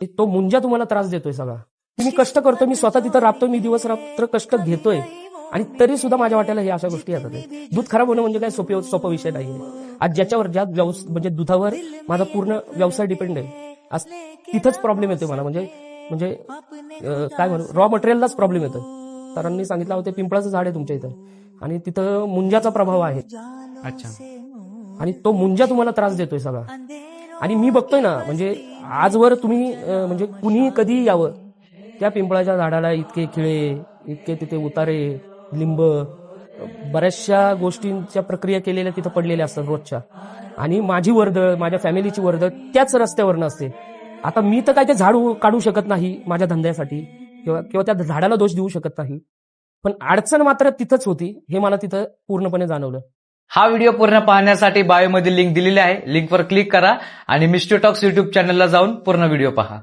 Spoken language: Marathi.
तो मुंजा तुम्हाला त्रास देतोय सगळा. मी कष्ट करतोय, मी स्वतः तिथं राबतोय, मी दिवस रात्र कष्ट घेतोय आणि तरी सुद्धा माझ्या वाट्याला हे अशा गोष्टी येतात. दूध खराब होणं म्हणजे काय सोपा विषय नाहीये. आज ज्याच्यावर म्हणजे दुधावर माझा पूर्ण व्यवसाय डिपेंड आहे, आज तिथंच प्रॉब्लेम येतोय मला. म्हणजे म्हणजे काय म्हणू, रॉ मटेरियललाच प्रॉब्लेम येतोय. सरांनी सांगितलं होतं पिंपळाचं झाड आहे तुमच्या इथं आणि तिथं मुंजाचा प्रभाव आहे. अच्छा. आणि तो मुंजा तुम्हाला त्रास देतोय सगळा. आणि मी बघतोय ना, म्हणजे आजवर तुम्ही म्हणजे कुणी कधी यावं, त्या पिंपळाच्या झाडाला इतके खिळे, इतके तिथे उतारे, लिंब, बऱ्याचशा गोष्टींच्या प्रक्रिया केलेल्या तिथं पडलेल्या असतात रोजच्या. आणि माझी वर्दळ, माझ्या फॅमिलीची वर्दळ त्याच रस्त्यावरनं असते. आता मी तर काय ते झाड काढू शकत नाही माझ्या धंद्यासाठी किंवा त्या झाडाला दोष देऊ शकत नाही, पण अडचण मात्र तिथंच होती हे मला तिथं पूर्णपणे जाणवलं. हा व्हिडिओ पूर्ण पाहण्यासाठी बायोमध्ये लिंक दिलेली आहे, लिंकवर क्लिक करा आणि मिस्टर टॉक्स युट्यूब चॅनलला जाऊन पूर्ण व्हिडिओ पहा.